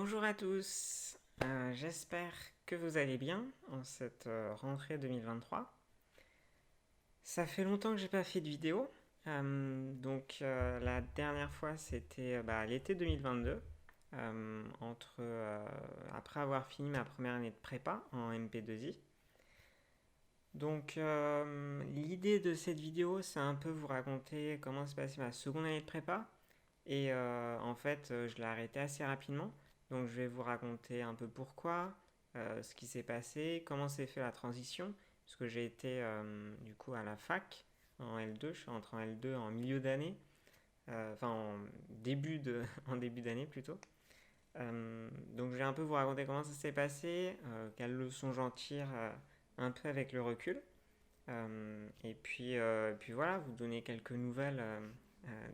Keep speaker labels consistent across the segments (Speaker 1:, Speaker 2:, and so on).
Speaker 1: Bonjour à tous, j'espère que vous allez bien en cette rentrée 2023. Ça fait longtemps que j'ai pas fait de vidéo, la dernière fois c'était l'été 2022, après avoir fini ma première année de prépa en MP2I. L'idée de cette vidéo c'est un peu vous raconter comment s'est passée ma seconde année de prépa. Je l'ai arrêté assez rapidement. Donc, je vais vous raconter un peu pourquoi, ce qui s'est passé, comment s'est fait la transition. Parce que j'ai été du coup à la fac en L2. Je suis rentré en L2 en milieu d'année. En début d'année plutôt. Je vais un peu vous raconter comment ça s'est passé, quelles leçons j'en tire un peu avec le recul. Puis voilà, vous donner quelques nouvelles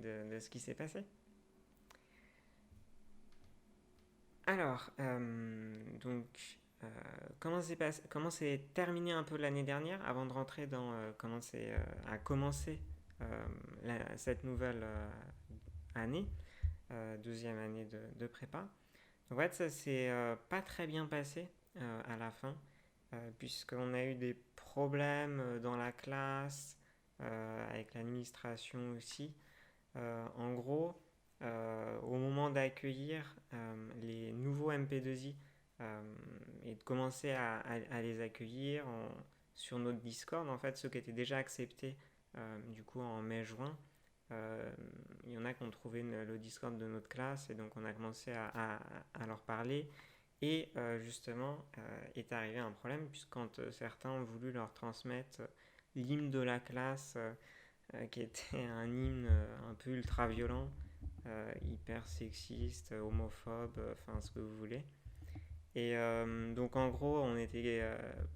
Speaker 1: de ce qui s'est passé. Alors, euh, comment s'est terminé un peu l'année dernière avant de rentrer dans a commencé cette nouvelle année, deuxième année de prépa. En fait, ça s'est pas très bien passé à la fin, puisqu'on a eu des problèmes dans la classe, avec l'administration aussi. En gros, au moment d'accueillir les nouveaux MP2I et de commencer à les accueillir sur notre Discord, en fait, ceux qui étaient déjà acceptés du coup en mai-juin, il y en a qui ont trouvé le Discord de notre classe et donc on a commencé à leur parler. Et justement, est arrivé un problème, puisque quand certains ont voulu leur transmettre l'hymne de la classe, qui était un hymne un peu ultra violent, hyper sexiste, homophobe, enfin ce que vous voulez. En gros, on était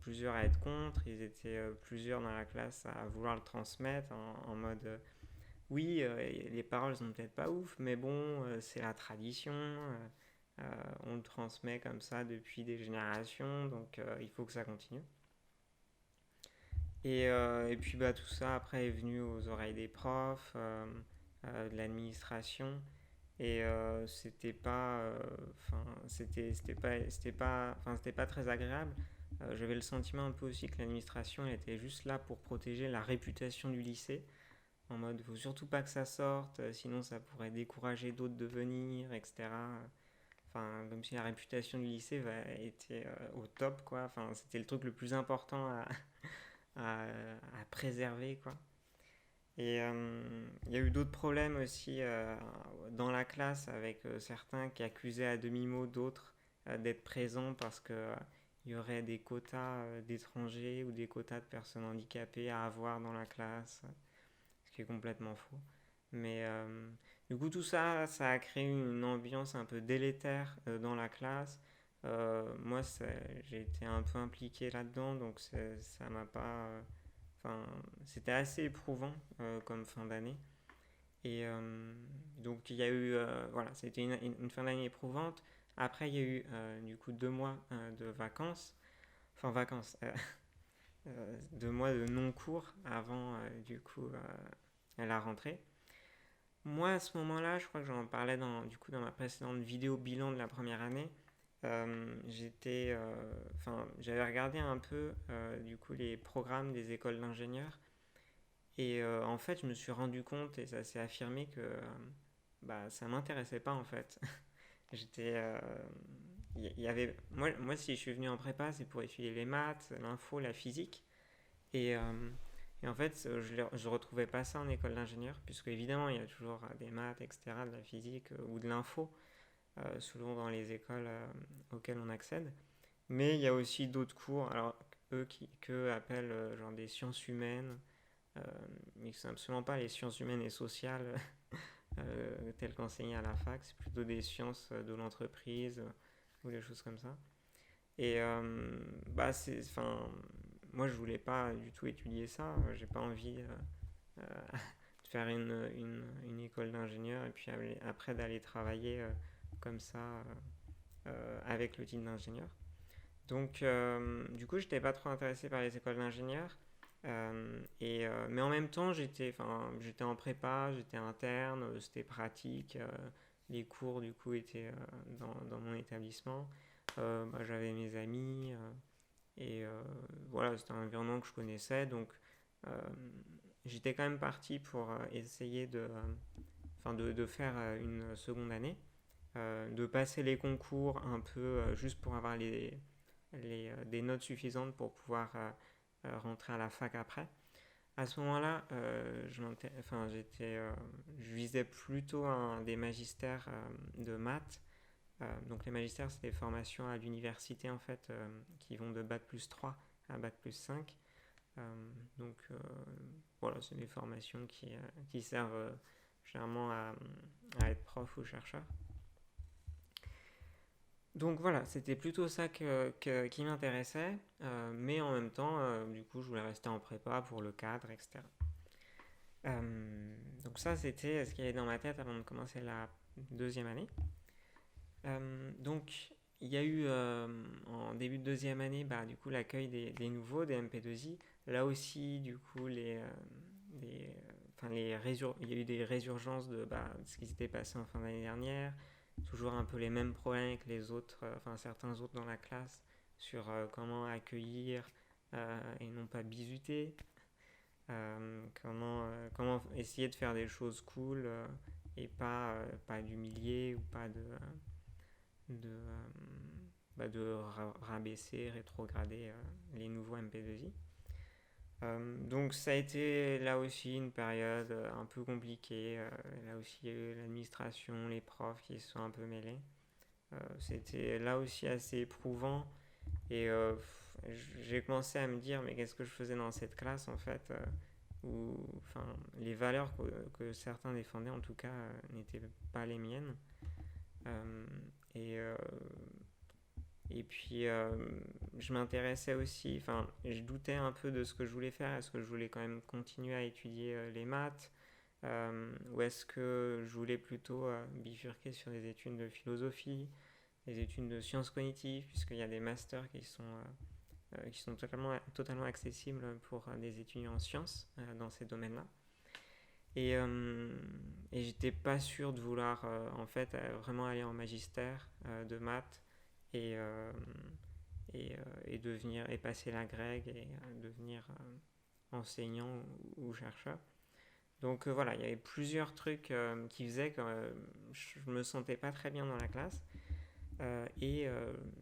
Speaker 1: plusieurs à être contre, ils étaient plusieurs dans la classe à vouloir le transmettre en mode oui, les paroles sont peut-être pas ouf, mais bon, c'est la tradition, on le transmet comme ça depuis des générations, donc il faut que ça continue. Tout ça après est venu aux oreilles des profs, de l'administration. C'était pas très agréable. J'avais le sentiment un peu aussi que l'administration elle était juste là pour protéger la réputation du lycée, en mode faut surtout pas que ça sorte, sinon ça pourrait décourager d'autres de venir, etc. Enfin, comme si la réputation du lycée était au top, quoi. Enfin, c'était le truc le plus important à préserver, quoi. Il y a eu d'autres problèmes aussi dans la classe avec certains qui accusaient à demi-mot d'autres d'être présents parce que il y aurait des quotas d'étrangers ou des quotas de personnes handicapées à avoir dans la classe, ce qui est complètement faux. Mais du coup, tout ça, ça a créé une ambiance un peu délétère dans la classe. Moi, j'ai été un peu impliqué là-dedans, donc ça m'a pas. Enfin, c'était assez éprouvant comme fin d'année. Il y a eu, voilà, c'était une fin d'année éprouvante. Après, il y a eu du coup 2 mois de vacances, enfin vacances, 2 mois de non-cours avant la rentrée. Moi, à ce moment-là, je crois que j'en parlais dans ma précédente vidéo bilan de la première année. J'avais regardé un peu du coup les programmes des écoles d'ingénieurs en fait, je me suis rendu compte et ça s'est affirmé que ça m'intéressait pas en fait. J'étais, il y avait, moi, si je suis venu en prépa, c'est pour étudier les maths, l'info, la physique. Et, euh, en fait, je retrouvais pas ça en école d'ingénieur, puisque évidemment, il y a toujours des maths, etc., de la physique ou de l'info, selon dans les écoles auxquelles on accède. Mais il y a aussi d'autres cours, alors qu'eux appellent genre des sciences humaines, euh, mais ce sont absolument pas les sciences humaines et sociales telles qu'enseignées à la fac, c'est plutôt des sciences de l'entreprise ou des choses comme ça. Et moi je voulais pas du tout étudier ça, j'ai pas envie de faire une école d'ingénieur et puis après d'aller travailler comme ça avec le titre d'ingénieur. Du coup, j'étais pas trop intéressé par les écoles d'ingénieurs. Mais en même temps, j'étais en prépa, j'étais interne, c'était pratique. les cours du coup étaient dans mon établissement. J'avais mes amis et voilà, c'était un environnement que je connaissais, donc euh, j'étais quand même parti pour essayer de faire une seconde année, de passer les concours un peu juste pour avoir des notes suffisantes pour pouvoir rentrer à la fac après. À ce moment-là, je visais plutôt des magistères de maths. Donc les magistères, c'est des formations à l'université en fait, qui vont de bac+3 à bac+5. Voilà, c'est des formations qui servent généralement à être prof ou chercheur. Donc voilà, c'était plutôt ça qui m'intéressait, mais en même temps, du coup, je voulais rester en prépa pour le cadre, etc. Donc ça, c'était ce qu'il y avait dans ma tête avant de commencer la deuxième année. Donc il y a eu en début de deuxième année, du coup, l'accueil des nouveaux, des MP2I. Là aussi, du coup, il y a eu des résurgences de ce qui s'était passé en fin d'année dernière. Toujours un peu les mêmes problèmes que les autres, certains autres dans la classe, sur comment accueillir et non pas bisuter. Comment essayer de faire des choses cool et pas d'humilier ou pas de rabaisser, rétrograder les nouveaux MP2I. Donc ça a été là aussi une période un peu compliquée. Là aussi il y a eu l'administration, les profs qui se sont un peu mêlés. C'était là aussi assez éprouvant et j'ai commencé à me dire mais qu'est-ce que je faisais dans cette classe en fait les valeurs que certains défendaient en tout cas n'étaient pas les miennes. Euh, et, euh, et puis je m'intéressais aussi, je doutais un peu de ce que je voulais faire. Est-ce que je voulais quand même continuer à étudier les maths ou est-ce que je voulais plutôt bifurquer sur des études de philosophie, des études de sciences cognitives, puisqu'il y a des masters qui sont totalement accessibles pour des étudiants en sciences dans ces domaines-là. Et j'étais pas sûr de vouloir en fait vraiment aller en magistère de maths et, euh, et devenir et passer la grègue et devenir enseignant ou chercheur. Donc voilà, il y avait plusieurs trucs qui faisaient que je me sentais pas très bien dans la classe.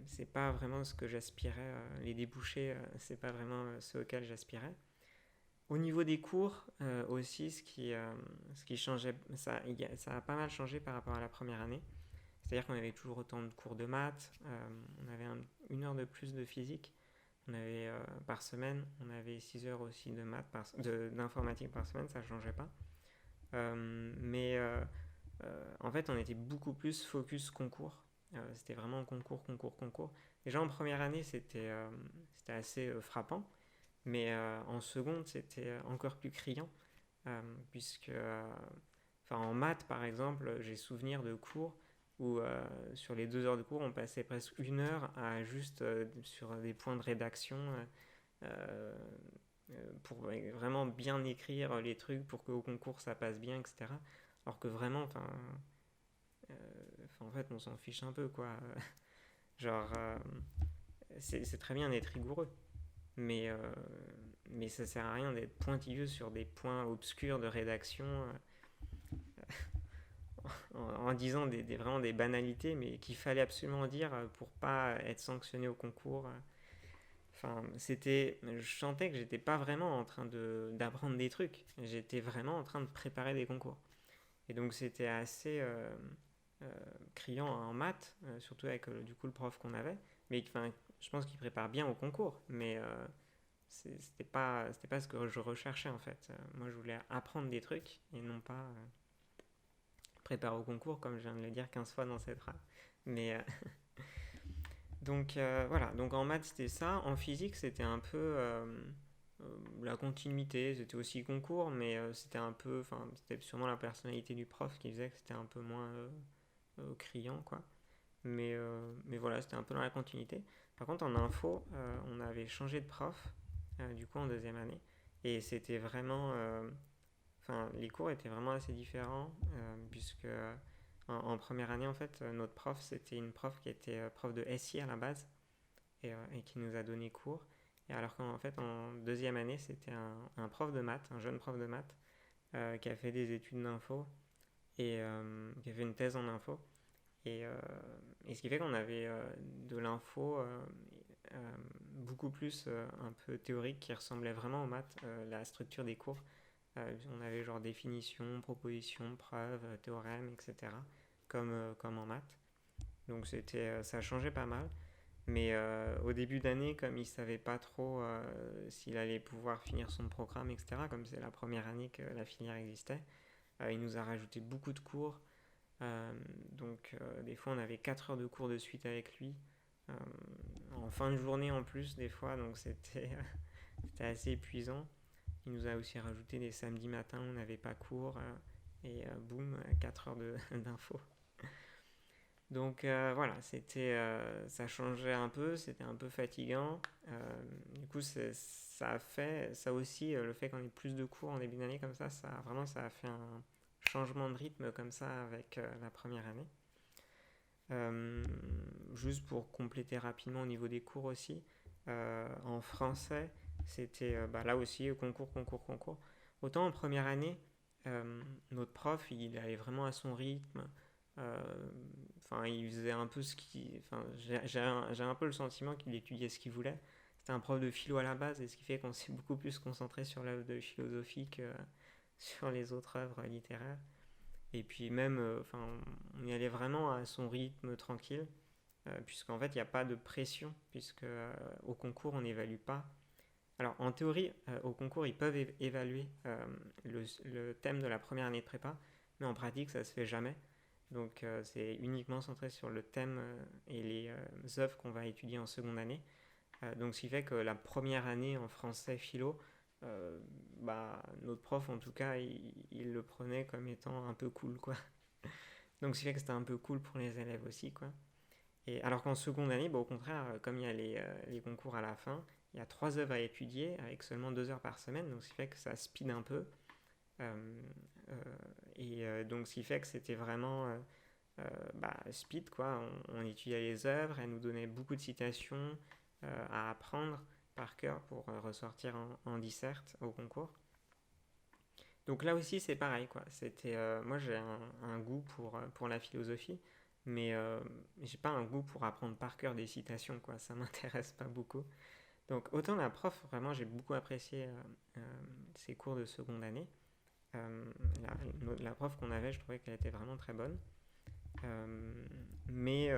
Speaker 1: C'est pas vraiment ce que j'aspirais. Les débouchés, c'est pas vraiment ce auquel j'aspirais. Au niveau des cours aussi, ce qui changeait, ça a pas mal changé par rapport à la première année. C'est-à-dire qu'on avait toujours autant de cours de maths, on avait une heure de plus de physique, on avait par semaine, on avait 6 heures aussi de maths d'informatique par semaine, ça ne changeait pas. Mais en fait, on était beaucoup plus focus concours. C'était vraiment concours, concours, concours. Déjà en première année, c'était assez frappant, mais en seconde, c'était encore plus criant, puisque en maths, par exemple, j'ai souvenir de cours où sur les 2 heures de cours, on passait presque une heure à juste sur des points de rédaction pour vraiment bien écrire les trucs pour qu'au concours ça passe bien, etc. Alors que vraiment, en fait, on s'en fiche un peu, quoi. Genre, c'est très bien d'être rigoureux, mais ça sert à rien d'être pointilleux sur des points obscurs de rédaction en disant vraiment des banalités, mais qu'il fallait absolument dire pour pas être sanctionné au concours. Je sentais que j'étais pas vraiment en train d'apprendre des trucs, j'étais vraiment en train de préparer des concours. Et donc c'était assez euh, criant en maths, surtout avec du coup le prof qu'on avait, mais je pense qu'il prépare bien au concours, mais c'était pas ce que je recherchais en fait. Moi je voulais apprendre des trucs et non pas préparer au concours comme je viens de le dire 15 fois dans cette phrase. Mais donc voilà, donc en maths c'était ça, en physique c'était un peu la continuité, c'était aussi concours, mais c'était sûrement la personnalité du prof qui faisait que c'était un peu moins criant, quoi. Mais voilà, c'était un peu dans la continuité. Par contre, en info, on avait changé de prof, du coup, en deuxième année. Et c'était vraiment. Les cours étaient vraiment assez différents, puisque en première année, en fait, notre prof, c'était une prof qui était prof de SI à la base et qui nous a donné cours. Et alors qu'en fait, en deuxième année, c'était un prof de maths, un jeune prof de maths, qui a fait des études d'info et qui a fait une thèse en info. Et, euh, et ce qui fait qu'on avait de l'info beaucoup plus un peu théorique qui ressemblait vraiment aux maths, la structure des cours. On avait genre définition, proposition, preuve, théorème, etc. Comme en maths. Donc ça changeait pas mal. Mais au début d'année, comme il savait pas trop s'il allait pouvoir finir son programme, etc., comme c'est la première année que la filière existait, il nous a rajouté beaucoup de cours. Euh, des fois, on avait 4 heures de cours de suite avec lui, euh, en fin de journée en plus, des fois, donc c'était assez épuisant. Il nous a aussi rajouté des samedis matins où on n'avait pas cours, et boum, 4 heures d'infos. Donc voilà, ça changeait un peu, c'était un peu fatigant. Du coup, ça a fait, ça aussi, le fait qu'on ait plus de cours en début d'année comme ça a fait un changement de rythme comme ça avec la première année. Euh, Juste pour compléter rapidement au niveau des cours aussi, en français, c'était là aussi concours, concours, concours. Autant en première année, notre prof, il allait vraiment à son rythme. Euh, Enfin, il faisait un peu ce qui. Enfin, j'ai un peu le sentiment qu'il étudiait ce qu'il voulait. C'était un prof de philo à la base, et ce qui fait qu'on s'est beaucoup plus concentré sur l'œuvre de philosophie que sur les autres œuvres littéraires. Et puis même, on y allait vraiment à son rythme tranquille, puisqu'en fait, il n'y a pas de pression, puisque au concours, on n'évalue pas. Alors, en théorie, au concours, ils peuvent évaluer le thème de la première année de prépa, mais en pratique, ça se fait jamais. Donc, c'est uniquement centré sur le thème et les œuvres qu'on va étudier en seconde année. Donc, ce qui fait que la première année en français philo, euh, notre prof, en tout cas, il le prenait comme étant un peu cool, quoi. Donc, ce qui fait que c'était un peu cool pour les élèves aussi, quoi. Et alors qu'en seconde année, au contraire, comme il y a les concours à la fin, il y a 3 œuvres à étudier avec seulement 2 heures par semaine, donc ce qui fait que ça speed un peu. Euh, donc ce qui fait que c'était vraiment speed, quoi. On étudiait les œuvres, elle nous donnait beaucoup de citations à apprendre par cœur pour ressortir en disserte au concours. Donc là aussi c'est pareil, quoi. Moi j'ai un goût pour la philosophie, mais j'ai pas un goût pour apprendre par cœur des citations, quoi. Ça m'intéresse pas beaucoup. Donc autant la prof, vraiment j'ai beaucoup apprécié euh, ses cours de seconde année. Euh, la prof qu'on avait, je trouvais qu'elle était vraiment très bonne. Mais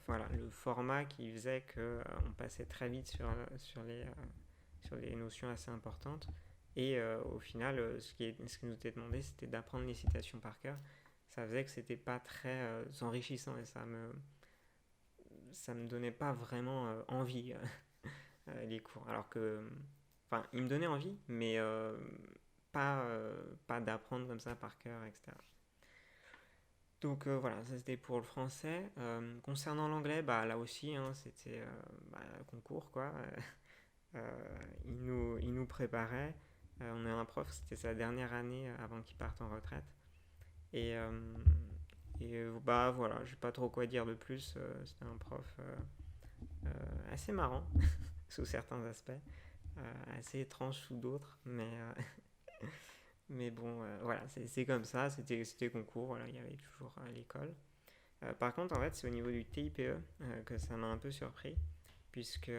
Speaker 1: voilà, le format qui faisait qu'on passait très vite sur les notions assez importantes. Et au final, ce qui nous était demandé, c'était d'apprendre les citations par cœur. Ça faisait que c'était pas très enrichissant, et ça me donnait pas vraiment envie, les cours. Alors que, enfin, il me donnait envie, mais pas d'apprendre comme ça par cœur, etc. Donc voilà, ça c'était pour le français. Concernant l'anglais, là aussi, hein, c'était concours, quoi. Il nous préparait. On a un prof, c'était sa dernière année avant qu'il parte en retraite. Et, voilà, je sais pas trop quoi dire de plus. C'était un prof assez marrant sous certains aspects, assez étrange sous d'autres, mais bon, voilà, c'est comme ça. C'était concours, voilà, il y avait toujours l'école. Par contre, en fait, c'est au niveau du TIPE que ça m'a un peu surpris, puisque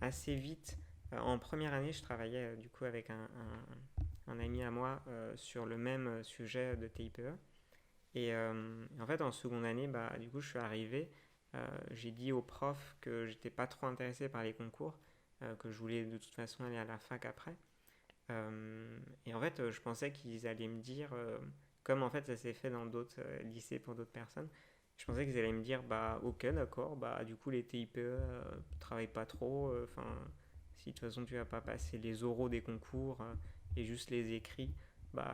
Speaker 1: assez vite, en première année, je travaillais du coup avec un ami à moi sur le même sujet de TIPE. Et en fait, en seconde année, du coup, je suis arrivé. J'ai dit au prof que j'étais pas trop intéressé par les concours, que je voulais de toute façon aller à la fac après. Et en fait, je pensais qu'ils allaient me dire, comme en fait ça s'est fait dans d'autres lycées pour d'autres personnes, je pensais qu'ils allaient me dire, ok, d'accord, du coup les TIPE travaillent pas trop, enfin, si de toute façon tu vas pas passer les oraux des concours et juste les écrits,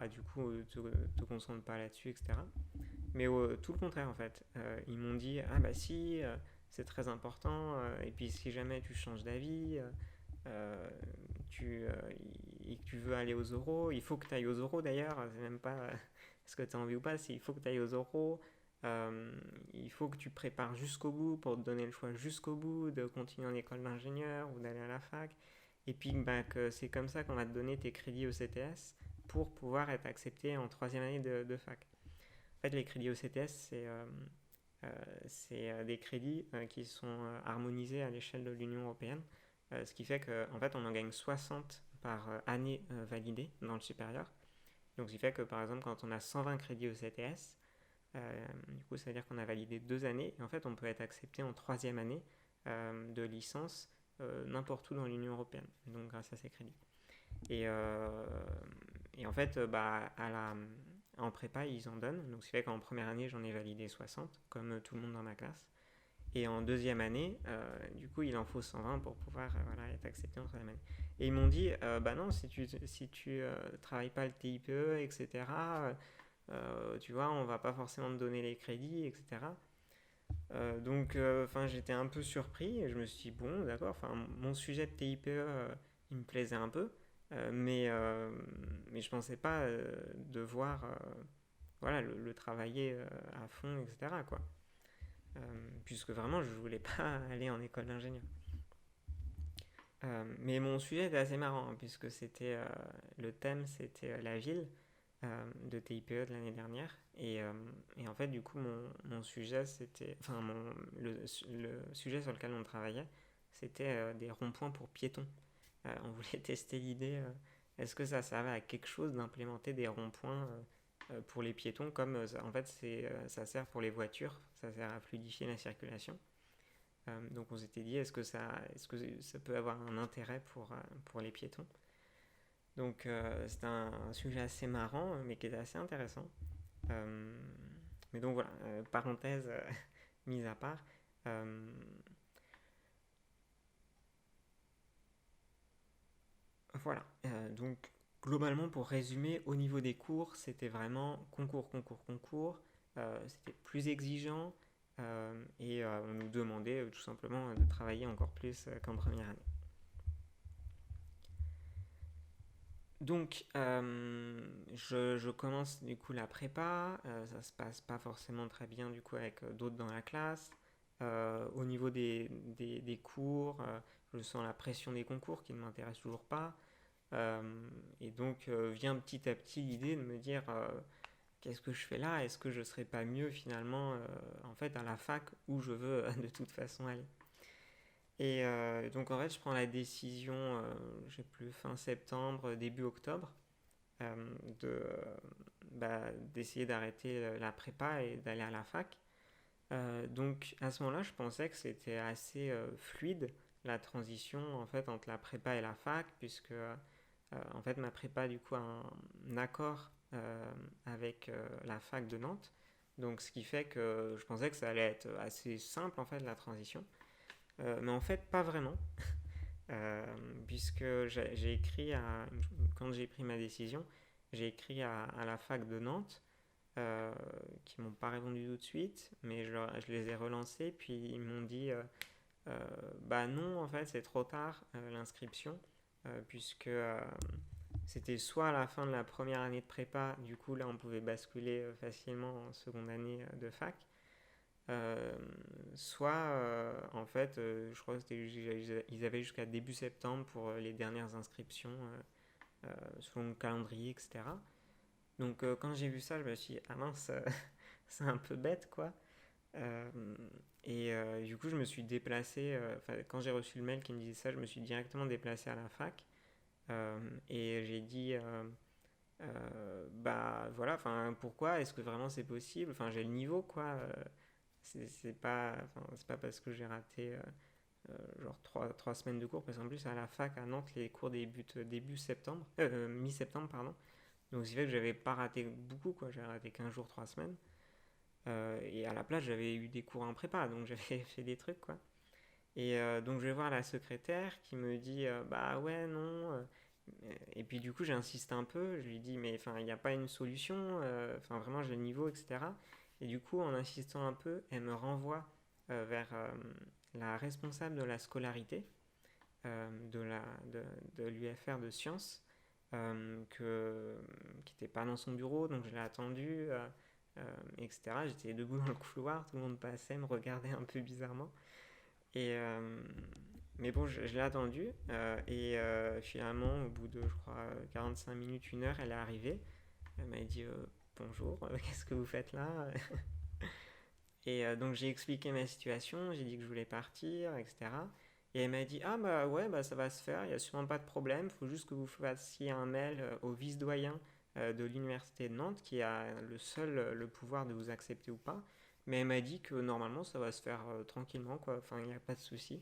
Speaker 1: du coup te concentre pas là-dessus, etc. Mais tout le contraire en fait. Ils m'ont dit, ah bah si, c'est très important, et puis si jamais tu changes d'avis, euh, tu, euh, et que tu veux aller aux oraux, il faut que tu ailles aux oraux d'ailleurs, c'est même pas est-ce que tu as envie ou pas, c'est il faut que tu ailles aux oraux, euh, il faut que tu prépares jusqu'au bout pour te donner le choix jusqu'au bout de continuer en école d'ingénieur ou d'aller à la fac. Et puis bah, que c'est comme ça qu'on va te donner tes crédits au CTS pour pouvoir être accepté en troisième année de fac. En fait, les crédits au CTS, c'est des crédits qui sont harmonisés à l'échelle de l'Union européenne, ce qui fait qu'en fait, on en gagne 60 par année validée dans le supérieur. Donc, ce qui fait que par exemple, quand on a 120 crédits au CTS, du coup, ça veut dire qu'on a validé 2 années et en fait, on peut être accepté en troisième année de licence n'importe où dans l'Union européenne, donc grâce à ces crédits. Et, euh, et en fait, en prépa, ils en donnent. Donc, ce qui fait qu'en première année, j'en ai validé 60, comme tout le monde dans ma classe. Et en deuxième année, du coup, il en faut 120 pour pouvoir voilà, être accepté en troisième année. Et ils m'ont dit, bah non, si tu travailles pas le TIPE, etc., tu vois, on va pas forcément te donner les crédits, etc. Donc, j'étais un peu surpris et je me suis dit, bon, d'accord, mon sujet de TIPE, il me plaisait un peu, mais je pensais pas devoir voilà, le travailler à fond, etc., quoi. Puisque vraiment, je voulais pas aller en école d'ingénieur. Mais mon sujet était assez marrant, hein, puisque le thème, c'était la ville de TIPE de l'année dernière. Et en fait, du coup, mon sujet, c'était. Enfin, le sujet sur lequel on travaillait, c'était des ronds-points pour piétons. On voulait tester l'idée est-ce que ça servait à quelque chose d'implémenter des ronds-points pour les piétons, comme en fait, ça sert pour les voitures, ça sert à fluidifier la circulation. Donc on s'était dit est-ce que ça peut avoir un intérêt pour les piétons. Donc c'est un sujet assez marrant mais qui est assez intéressant. Euh, mais donc voilà, parenthèse mise à part. Euh, voilà, donc globalement pour résumer, au niveau des cours, c'était vraiment concours, concours, concours. C'était plus exigeant et on nous demandait tout simplement de travailler encore plus qu'en première année. Donc, je commence du coup la prépa, ça se passe pas forcément très bien du coup avec d'autres dans la classe. Au niveau des cours, je sens la pression des concours qui ne m'intéresse toujours pas. Et donc vient petit à petit l'idée de me dire qu'est-ce que je fais là? Est-ce que je serais pas mieux finalement en fait à la fac où je veux de toute façon aller? Et donc en fait je prends la décision, j'ai plus fin septembre, début octobre, euh, de, d'essayer d'arrêter la prépa et d'aller à la fac. Donc à ce moment-là, je pensais que c'était assez fluide la transition en fait entre la prépa et la fac, puisque en fait ma prépa du coup a un accord avec la fac de Nantes. Donc ce qui fait que je pensais que ça allait être assez simple en fait la transition. Mais en fait pas vraiment. Euh, Puisque j'ai écrit quand j'ai pris ma décision, j'ai écrit à la fac de Nantes, qui m'ont pas répondu tout de suite, mais je les ai relancés, puis ils m'ont dit bah non, en fait, c'est trop tard l'inscription, puisque c'était soit à la fin de la première année de prépa, du coup là on pouvait basculer facilement en seconde année de fac, euh, soit en fait, je crois qu'ils avaient jusqu'à début septembre pour les dernières inscriptions selon le calendrier, etc. Donc quand j'ai vu ça, je me suis dit, ah mince, c'est un peu bête quoi. Euh, du coup, je me suis déplacé, quand j'ai reçu le mail qui me disait ça, je me suis directement déplacé à la fac. Et j'ai dit, bah voilà, pourquoi est-ce que vraiment c'est possible? Enfin, j'ai le niveau quoi. C'est pas parce que j'ai raté genre 3 semaines de cours, parce qu'en plus à la fac à Nantes, les cours débutent début septembre, mi-septembre, pardon. Donc, c'est fait que j'avais pas raté beaucoup, quoi. J'avais raté 15 jours, 3 semaines. Et à la place, j'avais eu des cours en prépa, donc j'avais fait des trucs, quoi. Et donc, je vais voir la secrétaire qui me dit bah ouais, non. Et puis, du coup, j'insiste un peu. Je lui dis mais enfin, il n'y a pas une solution. Enfin, vraiment, j'ai le niveau, etc. Et du coup, en insistant un peu, elle me renvoie vers la responsable de la scolarité de, de l'UFR de sciences, qui n'était pas dans son bureau, donc je l'ai attendu. etc. J'étais debout dans le couloir, tout le monde passait, me regardait un peu bizarrement. Et, mais bon, je l'ai attendu. Finalement, au bout de, je crois, 45 minutes, 1 heure, elle est arrivée. Elle m'a dit bonjour, qu'est-ce que vous faites là? Donc j'ai expliqué ma situation, j'ai dit que je voulais partir, etc. Et elle m'a dit ah bah ouais, bah ça va se faire, il n'y a sûrement pas de problème, il faut juste que vous fassiez un mail au vice-doyen de l'université de Nantes qui a le pouvoir de vous accepter ou pas. Mais elle m'a dit que normalement ça va se faire tranquillement quoi, enfin il n'y a pas de souci.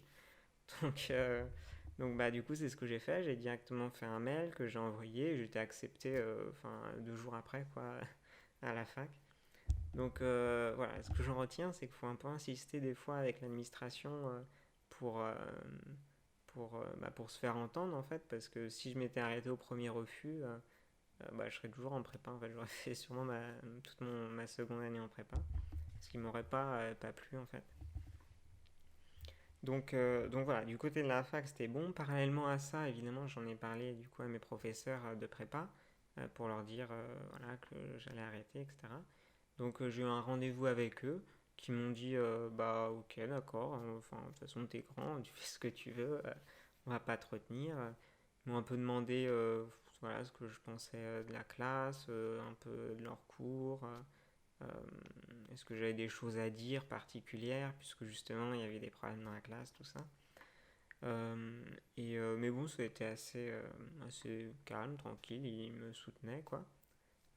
Speaker 1: Donc, euh, donc bah du coup c'est ce que j'ai fait, j'ai directement fait un mail que j'ai envoyé, et j'étais accepté enfin 2 jours après quoi à la fac. Voilà, ce que j'en retiens, c'est qu'il faut un peu insister des fois avec l'administration pour, euh, pour se faire entendre en fait, parce que si je m'étais arrêté au premier refus, je serais toujours en prépa. En fait, j'aurais fait sûrement ma seconde année en prépa, ce qui m'aurait pas plu en fait. Donc voilà, du côté de la fac, c'était bon. Parallèlement à ça, évidemment, j'en ai parlé du coup à mes professeurs de prépa pour leur dire voilà, que j'allais arrêter, etc. J'ai eu un rendez-vous avec eux qui m'ont dit bah ok d'accord, enfin de toute façon t'es grand, tu fais ce que tu veux, on va pas te retenir. Ils m'ont un peu demandé voilà, ce que je pensais de la classe, un peu de leurs cours, est-ce que j'avais des choses à dire particulières, puisque justement il y avait des problèmes dans la classe, tout ça. Mais bon, ça a été assez calme, tranquille, ils me soutenaient quoi.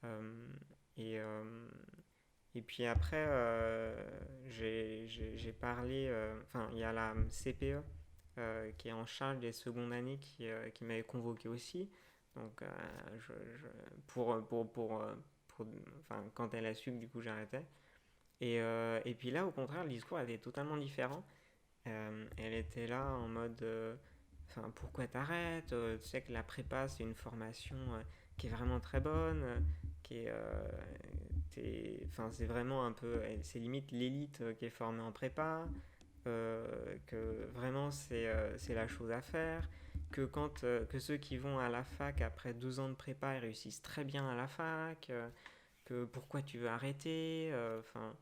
Speaker 1: Euh, et, euh, et puis après, j'ai parlé, enfin, il y a la CPE qui est en charge des secondes années qui m'avait convoqué aussi. Donc, pour, enfin, quand elle a su que du coup j'arrêtais. Et puis là, au contraire, le discours était totalement différent. Elle était là en mode, enfin, pourquoi t'arrêtes? Tu sais que la prépa, c'est une formation qui est vraiment très bonne, qui est, enfin, c'est vraiment un peu, c'est limite l'élite qui est formée en prépa, que vraiment c'est la chose à faire, que ceux qui vont à la fac après 2 ans de prépa, ils réussissent très bien à la fac, que pourquoi tu veux arrêter, enfin.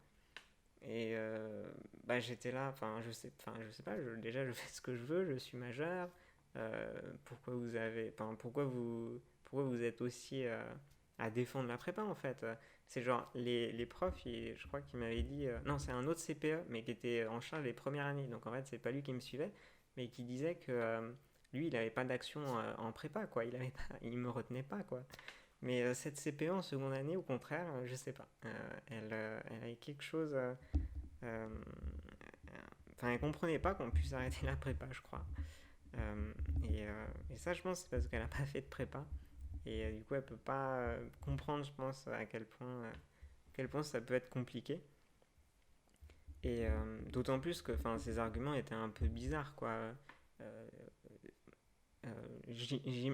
Speaker 1: J'étais là, enfin, je sais pas, déjà je fais ce que je veux, je suis majeur. Pourquoi vous êtes aussi à défendre la prépa en fait? C'est genre les profs, je crois qu'ils m'avaient dit, non, c'est un autre CPE, mais qui était en charge des premières années. Donc en fait, c'est pas lui qui me suivait, mais qui disait que lui, il avait pas d'action en prépa, quoi. Il me retenait pas, quoi. Mais cette CPE en seconde année, au contraire, je sais pas. Elle avait quelque chose. Euh, Enfin, elle comprenait pas qu'on puisse arrêter la prépa, je crois. Et ça, je pense, c'est parce qu'elle a pas fait de prépa. Du coup, elle peut pas comprendre, je pense, à quel point ça peut être compliqué. D'autant plus que, enfin, ces arguments étaient un peu bizarres, quoi. Euh,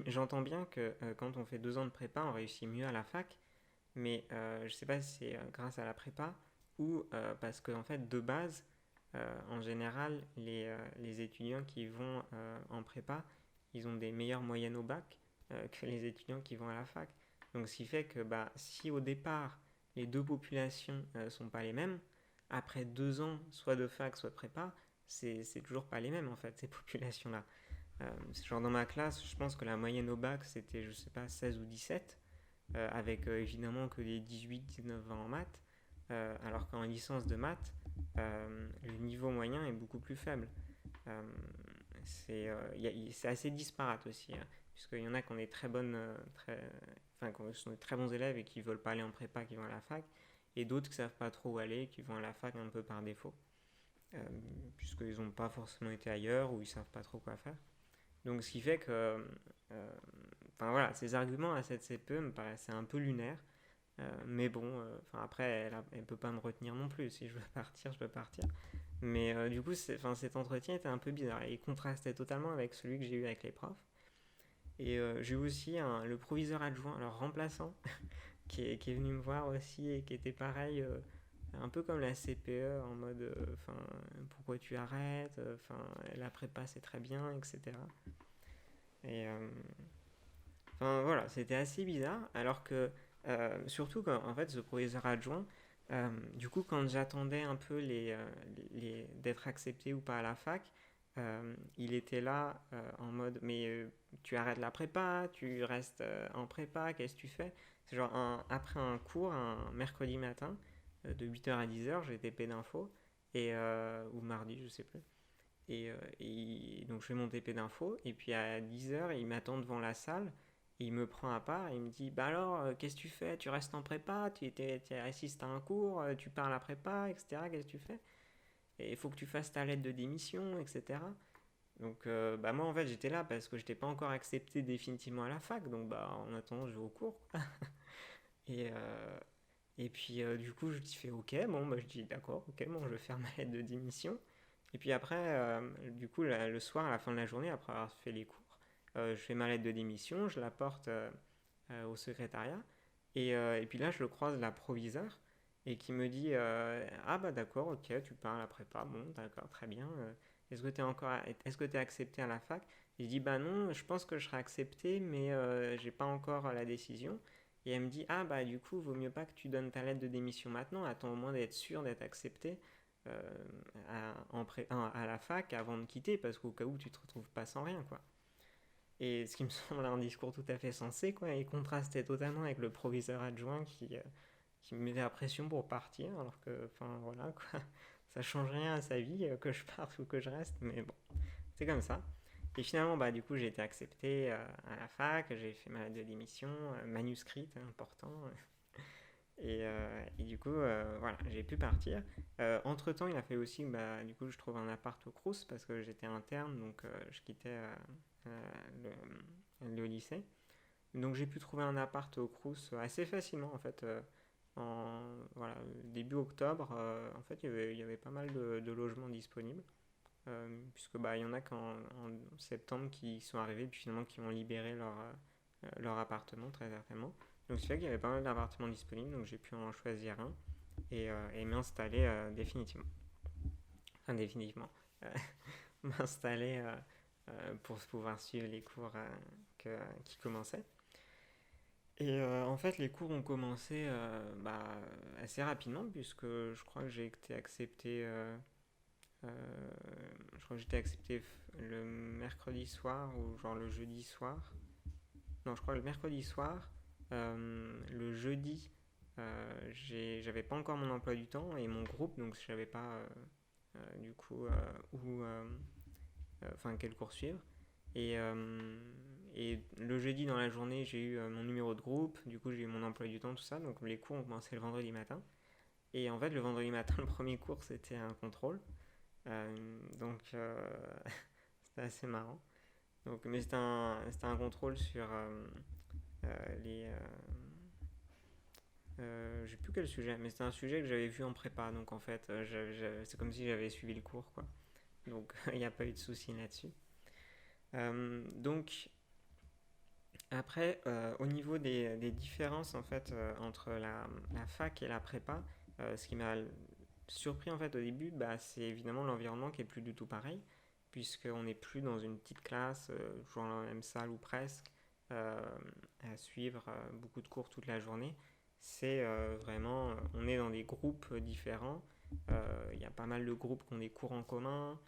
Speaker 1: J'entends bien que quand on fait 2 ans de prépa, on réussit mieux à la fac, mais je sais pas si c'est grâce à la prépa ou parce que en fait de base, en général, les étudiants qui vont en prépa, ils ont des meilleures moyennes au bac que les étudiants qui vont à la fac. Donc ce qui fait que bah, si au départ les deux populations sont pas les mêmes, après 2 ans, soit de fac, soit de prépa, c'est toujours pas les mêmes en fait, ces populations-là. Genre dans ma classe, je pense que la moyenne au bac c'était, je sais pas, 16 ou 17 avec évidemment que des 18-19 ans en maths, alors qu'en licence de maths, le niveau moyen est beaucoup plus faible. Euh, c'est assez disparate aussi, hein, puisqu'il y en a qui ont des très bonnes, enfin, qui sont des très bons élèves et qui ne veulent pas aller en prépa, qui vont à la fac, et d'autres qui ne savent pas trop où aller, qui vont à la fac un peu par défaut, euh, puisqu'ils n'ont pas forcément été ailleurs ou ils ne savent pas trop quoi faire. Donc ce qui fait que, enfin voilà, ces arguments à cette CPE me paraissaient un peu lunaires. Mais bon, enfin après, elle peut pas me retenir non plus. Si je veux partir, je peux partir. Mais du coup, cet entretien était un peu bizarre. Il contrastait totalement avec celui que j'ai eu avec les profs. J'ai eu aussi le proviseur adjoint, alors remplaçant, qui est venu me voir aussi et qui était pareil, un peu comme la CPE, en mode, enfin, pourquoi tu arrêtes, enfin, la prépa c'est très bien, etc. Et enfin voilà, c'était assez bizarre, alors que surtout quand en fait ce proviseur adjoint, Du coup, quand j'attendais un peu d'être accepté ou pas à la fac, il était là en mode mais tu arrêtes la prépa, tu restes en prépa, qu'est-ce que tu fais? C'est genre après un cours, un mercredi matin, de 8h à 10h, j'ai TP d'info, ou mardi, je sais plus. Donc je fais mon TP d'info, et puis à 10h, il m'attend devant la salle, et il me prend à part, et il me dit, bah alors, qu'est-ce que tu fais? Tu restes en prépa, tu assistes à un cours, tu parles à prépa, etc. Qu'est-ce que tu fais? Et il faut que tu fasses ta lettre de démission, etc. Donc bah moi en fait j'étais là parce que j'étais pas encore accepté définitivement à la fac, donc bah en attendant je vais au cours. Et, euh, et puis du coup je dis fais ok, bon bah je dis d'accord, ok, bon je vais faire ma lettre de démission. Et puis après, du coup le soir à la fin de la journée, après avoir fait les cours, je fais ma lettre de démission, je la porte au secrétariat. Et puis là je le croise la proviseure et qui me dit ah bah d'accord, ok, tu parles à prépa, bon d'accord, très bien. Est-ce que tu es accepté à la fac? Et je dis bah non, je pense que je serai accepté, mais j'ai pas encore la décision. Et elle me dit ah bah du coup, vaut mieux pas que tu donnes ta lettre de démission maintenant, attends au moins d'être sûr d'être accepté euh, à la fac avant de quitter, parce qu'au cas où tu te retrouves pas sans rien, quoi. Et ce qui me semble un discours tout à fait sensé, quoi, et contrastait totalement avec le proviseur adjoint qui me mettait la pression pour partir, alors que, enfin voilà, quoi, ça change rien à sa vie, que je parte ou que je reste, mais bon, c'est comme ça. Et finalement, bah, du coup, j'ai été accepté à la fac, j'ai fait ma lettre de démission, manuscrite, important. Et du coup, voilà, j'ai pu partir. Entre-temps, il a fait aussi, bah, du coup, je trouve un appart au Crous parce que j'étais interne, donc je quittais le lycée. Donc j'ai pu trouver un appart au Crous assez facilement, en fait. Voilà, début octobre, en fait, il y avait pas mal de logements disponibles. Puisque bah, il y en a en septembre qui sont arrivés, puis finalement qui ont libéré leur appartement, très certainement. Donc c'est vrai qu'il y avait pas mal d'appartements disponibles, donc j'ai pu en choisir un et m'installer définitivement. Enfin, définitivement. Euh, m'installer pour pouvoir suivre les cours qui commençaient. En fait, les cours ont commencé bah, assez rapidement, puisque je crois que j'ai été accepté. Je crois que j'étais accepté le mercredi soir ou genre le jeudi soir. Non, je crois le mercredi soir. Le jeudi, j'avais pas encore mon emploi du temps et mon groupe, donc je savais pas du coup où, enfin quel cours suivre. Et le jeudi dans la journée, j'ai eu mon numéro de groupe, du coup j'ai eu mon emploi du temps, tout ça. Donc les cours ont commencé le vendredi matin. Et en fait, le vendredi matin, le premier cours, c'était un contrôle. Donc c'était assez marrant. Mais c'était un contrôle sur les. Je sais plus quel sujet, mais c'était un sujet que j'avais vu en prépa. Donc en fait, c'est comme si j'avais suivi le cours, quoi. Donc il n'y a pas eu de souci là-dessus. Donc après, au niveau des différences en fait entre la fac et la prépa, ce qui m'a surpris en fait au début, bah, c'est évidemment l'environnement qui est plus du tout pareil, puisqu'on n'est plus dans une petite classe, toujours dans la même salle ou presque, euh, à suivre beaucoup de cours toute la journée. C'est vraiment, on est dans des groupes différents. Il y a pas mal de groupes qui ont des cours en commun.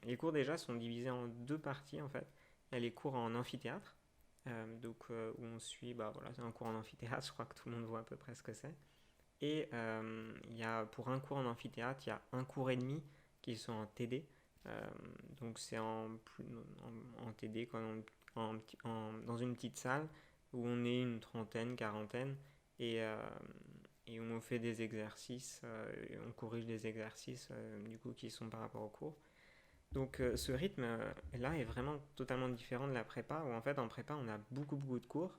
Speaker 1: Les cours déjà sont divisés en deux parties en fait. Il y a les cours en amphithéâtre, où on suit, bah voilà, c'est un cours en amphithéâtre, je crois que tout le monde voit à peu près ce que c'est. Et pour un cours en amphithéâtre, il y a un cours et demi qui sont en TD. Euh, donc c'est en TD, quoi, dans une petite salle où on est une trentaine, quarantaine, et, euh, et on fait des exercices, et on corrige des exercices du coup qui sont par rapport au cours. Donc ce rythme là est vraiment totalement différent de la prépa, où en fait en prépa on a beaucoup beaucoup de cours,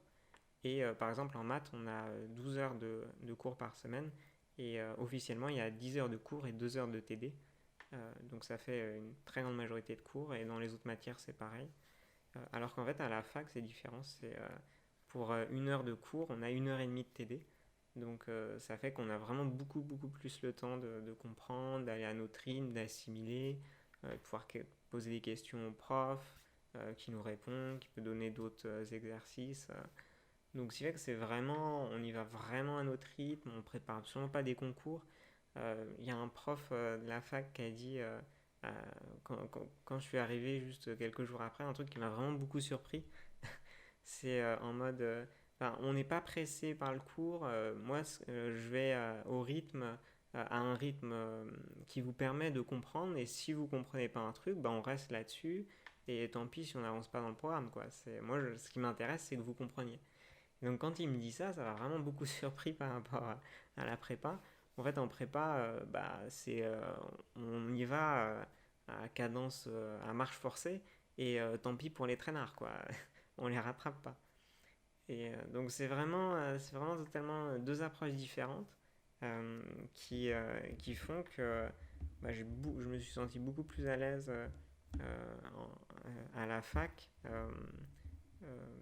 Speaker 1: et par exemple, en maths, on a 12 heures de cours par semaine. Et officiellement, il y a 10 heures de cours et 2 heures de TD. Donc ça fait une très grande majorité de cours. Et dans les autres matières, c'est pareil. Alors qu'en fait, à la fac, c'est différent. Pour une heure de cours, on a une heure et demie de TD. Donc ça fait qu'on a vraiment beaucoup, beaucoup plus le temps de comprendre, d'aller à notre rythme, d'assimiler, de pouvoir poser des questions au prof qui nous répond, qui peut donner d'autres exercices. Donc, ce qui fait que c'est vraiment, on y va vraiment à notre rythme, on prépare absolument pas des concours. Il y a un prof de la fac qui a dit, euh, quand je suis arrivé juste quelques jours après, un truc qui m'a vraiment beaucoup surpris. C'est en mode, enfin, on n'est pas pressé par le cours. Moi, je vais au rythme, à un rythme qui vous permet de comprendre. Et si vous comprenez pas un truc, bah, on reste là-dessus. Et tant pis si on n'avance pas dans le programme, quoi. Moi, ce qui m'intéresse, c'est que vous compreniez. Et donc, quand il me dit ça, ça m'a vraiment beaucoup surpris par rapport à la prépa. En fait, en prépa, on y va à cadence, à marche forcée. Et tant pis pour les traînards, quoi. On les rattrape pas. Et donc c'est vraiment totalement deux approches différentes euh, qui font que je me suis senti beaucoup plus à l'aise à la fac,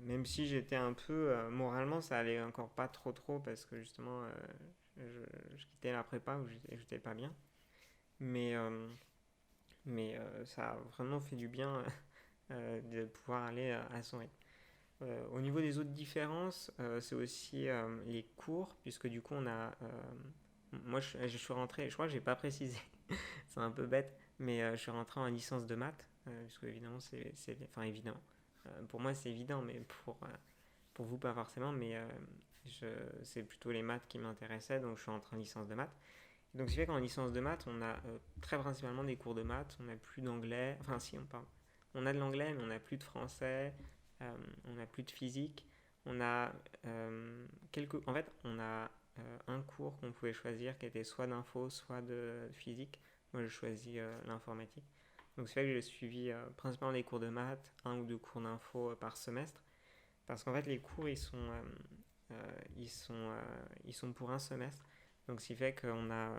Speaker 1: même si j'étais un peu, moralement ça allait encore pas trop parce que justement je quittais la prépa où j'étais pas bien. Mais, euh, mais ça a vraiment fait du bien de pouvoir aller à son rythme. Au niveau des autres différences, c'est aussi les cours, puisque du coup, moi, je suis rentré, je crois que j'ai pas précisé, c'est un peu bête, mais je suis rentré en licence de maths, puisque évidemment, enfin évidemment, pour moi c'est évident, mais pour vous pas forcément, mais c'est plutôt les maths qui m'intéressaient, donc je suis rentré en licence de maths. Donc, ce qui fait qu'en licence de maths, on a très principalement des cours de maths, on n'a plus d'anglais, enfin si, on parle. On a de l'anglais, mais on n'a plus de français, on n'a plus de physique. On a En fait, on a un cours qu'on pouvait choisir qui était soit d'info, soit de physique. Moi, j'ai choisi l'informatique. Donc, c'est fait que j'ai suivi principalement des cours de maths, un ou deux cours d'info par semestre. Parce qu'en fait, les cours, ils sont pour un semestre. Donc, ce qui fait qu'on a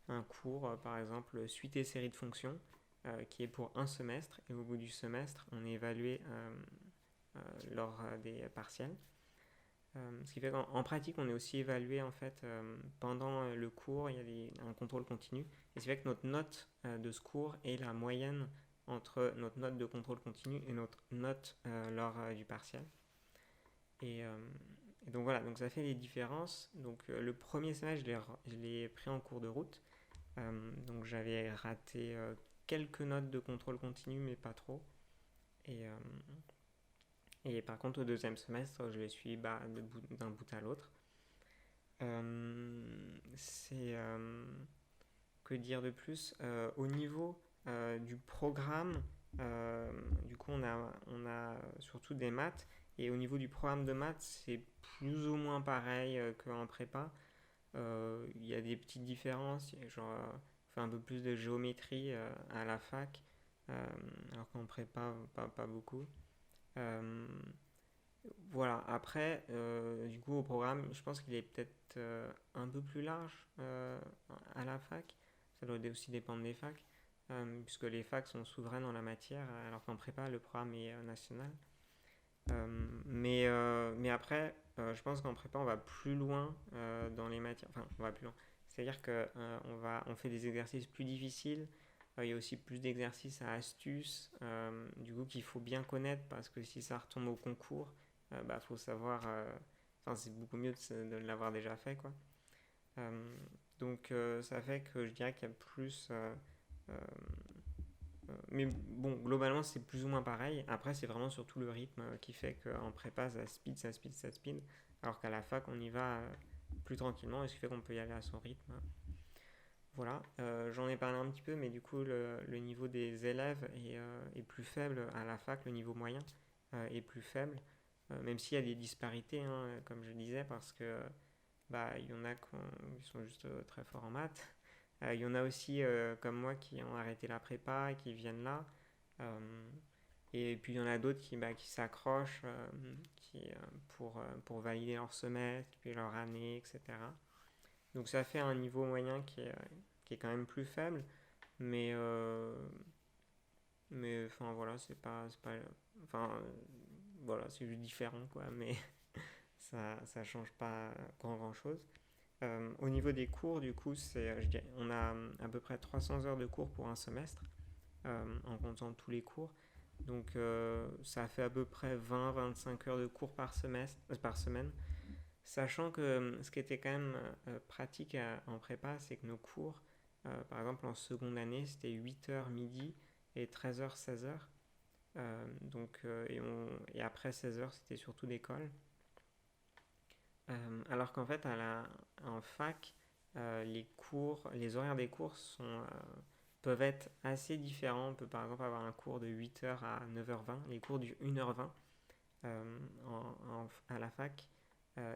Speaker 1: un cours, par exemple, suite et série de fonctions, qui est pour un semestre. Et au bout du semestre, on est évalué lors des partiels. Ce qui fait qu'en pratique, on est aussi évalué en fait pendant le cours, il y a un contrôle continu. Et ce qui fait que notre note de ce cours est la moyenne entre notre note de contrôle continu et notre note lors du partiel. Et, euh, et donc voilà, donc ça fait les différences. Donc le premier semestre, je l'ai pris en cours de route. Donc j'avais raté quelques notes de contrôle continu, mais pas trop. Et, euh, et par contre, au deuxième semestre, je l'ai suivi d'un bout à l'autre. C'est Que dire de plus au niveau du programme, du coup, on a surtout des maths. Et au niveau du programme de maths, c'est plus ou moins pareil qu'en prépa. Il y a des petites différences. Genre, on fait un peu plus de géométrie à la fac, alors qu'en prépa, pas beaucoup. Euh, voilà, après, du coup, au programme, je pense qu'il est peut-être un peu plus large à la fac. Ça doit aussi dépendre des facs, puisque les facs sont souveraines en la matière, alors qu'en prépa, le programme est national. Mais après, je pense qu'en prépa, on va plus loin dans les matières. Enfin, on va plus loin. C'est-à-dire on fait des exercices plus difficiles. Il y a aussi plus d'exercices à astuces, du coup, qu'il faut bien connaître parce que si ça retombe au concours, bah, faut savoir. Enfin, c'est beaucoup mieux de l'avoir déjà fait, quoi. Euh, donc, ça fait que je dirais qu'il y a plus. Euh, mais bon, globalement, c'est plus ou moins pareil. Après, c'est vraiment surtout le rythme qui fait qu'en prépa, ça speed. Alors qu'à la fac, on y va plus tranquillement, et ce qui fait qu'on peut y aller à son rythme. Voilà, j'en ai parlé un petit peu, mais du coup, le niveau des élèves est plus faible à la fac, le niveau moyen est plus faible, même s'il y a des disparités, hein, comme je disais, parce que bah, il y en a qui sont juste très forts en maths. Il y en a aussi, comme moi, qui ont arrêté la prépa et qui viennent là. Euh, et puis il y en a d'autres qui s'accrochent pour valider leur semestre, puis leur année, etc. Donc ça fait un niveau moyen qui est quand même plus faible, mais enfin voilà, c'est pas, enfin voilà, c'est juste différent quoi, mais ça change pas grand chose. Au niveau des cours, du coup, on a à peu près 300 heures de cours pour un semestre, en comptant tous les cours. Donc ça fait à peu près 20-25 heures de cours par semaine. Sachant que ce qui était quand même pratique en prépa, c'est que nos cours, par exemple en seconde année, c'était 8 heures midi et 13 heures 16 heures. Et après 16 heures, c'était surtout d'école. Alors qu'en fait, en fac, les horaires des cours peuvent être assez différents. On peut par exemple avoir un cours de 8 heures à 9h20. Les cours durent 1h20 à la fac.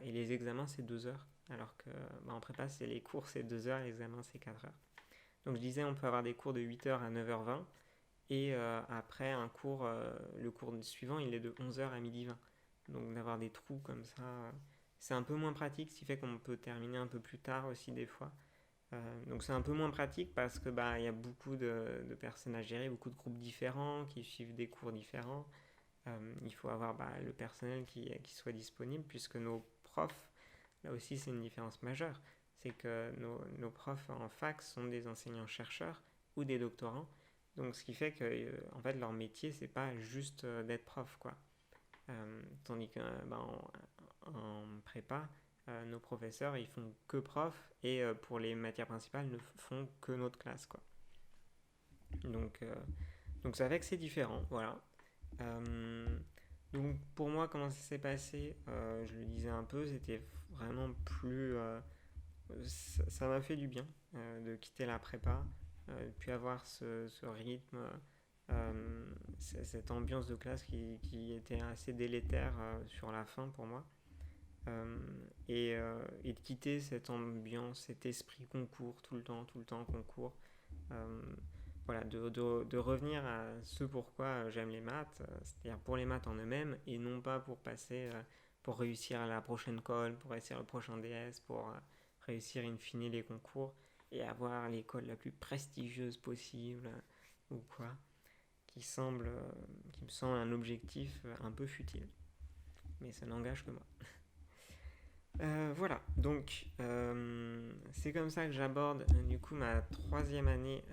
Speaker 1: Et les examens, c'est 2 heures. Alors que en prépa, les cours, c'est 2 heures, et l'examen, c'est 4 heures. Donc je disais, on peut avoir des cours de 8h à 9h20. Et après, le cours suivant, il est de 11h à 12h20. Donc d'avoir des trous comme ça, c'est un peu moins pratique, ce qui fait qu'on peut terminer un peu plus tard aussi des fois. Donc c'est un peu moins pratique parce que il y a beaucoup de personnes à gérer, beaucoup de groupes différents qui suivent des cours différents. Il faut avoir le personnel qui soit disponible puisque nos profs, là aussi c'est une différence majeure, c'est que nos profs en fac sont des enseignants-chercheurs ou des doctorants. Donc ce qui fait que en fait leur métier c'est pas juste d'être prof quoi. Tandis que en prépa, nos professeurs ils font que prof et pour les matières principales ne font que notre classe quoi. Donc donc ça fait que c'est différent, voilà. Euh, donc pour moi comment ça s'est passé, je le disais un peu, c'était vraiment plus ça m'a fait du bien de quitter la prépa, puis avoir ce rythme, cette ambiance de classe qui était assez délétère sur la fin pour moi. Euh, et de quitter cette ambiance, cet esprit concours, tout le temps concours. Euh, voilà, de revenir à ce pourquoi j'aime les maths, c'est-à-dire pour les maths en eux-mêmes, et non pas pour réussir à la prochaine colle, pour réussir le prochain DS, pour réussir in fine les concours, et avoir l'école la plus prestigieuse possible, ou quoi, qui me semble un objectif un peu futile. Mais ça n'engage que moi. Voilà, donc c'est comme ça que j'aborde du coup ma troisième année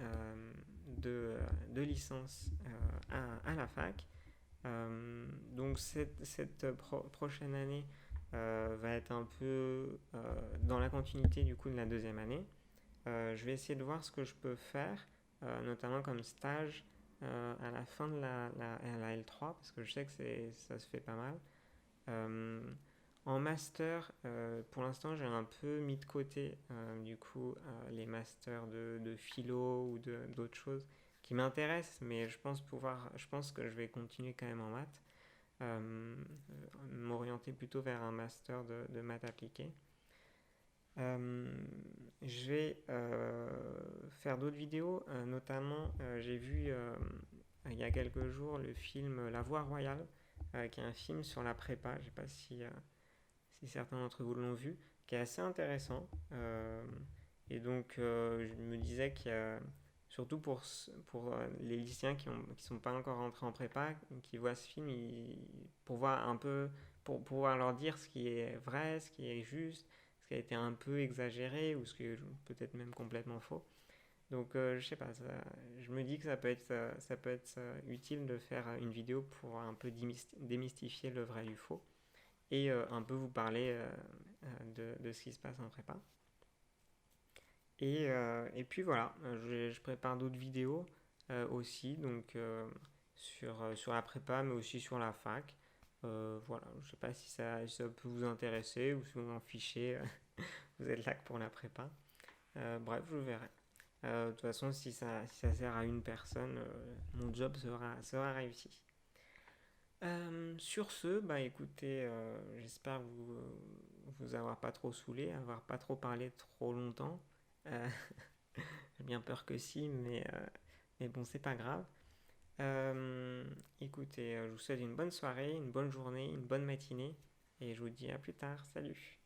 Speaker 1: de licence à la fac. Donc cette prochaine année va être un peu dans la continuité du coup de la deuxième année. Je vais essayer de voir ce que je peux faire, notamment comme stage à la fin de la L3, parce que je sais que ça se fait pas mal. Euh, En master, pour l'instant, j'ai un peu mis de côté du coup les masters de philo ou d'autres choses qui m'intéressent, mais je pense que je vais continuer quand même en maths, euh, m'orienter plutôt vers un master de maths appliquées. Euh, je vais faire d'autres vidéos, notamment j'ai vu il y a quelques jours le film La Voie Royale, qui est un film sur la prépa. Je ne sais pas si certains d'entre vous l'ont vu, qui est assez intéressant. Et donc, je me disais qu'il y a, surtout pour les lycéens qui ne sont pas encore rentrés en prépa, qui voient ce film, pour voir un peu, pour pouvoir leur dire ce qui est vrai, ce qui est juste, ce qui a été un peu exagéré ou ce qui est peut-être même complètement faux. Donc, je sais pas, je me dis que ça peut être utile de faire une vidéo pour un peu démystifier le vrai du faux et un peu vous parler de ce qui se passe en prépa. Et puis voilà, je prépare d'autres vidéos aussi, donc sur la prépa, mais aussi sur la fac. Voilà, je ne sais pas si ça peut vous intéresser ou si vous en fichez, vous êtes là que pour la prépa. Bref, je verrai. De toute façon, si ça sert à une personne, mon job sera réussi. Sur ce, écoutez, j'espère vous avoir pas trop saoulé, avoir pas trop parlé trop longtemps. Euh, j'ai bien peur que si, mais bon, c'est pas grave. Écoutez, je vous souhaite une bonne soirée, une bonne journée, une bonne matinée, et je vous dis à plus tard. Salut!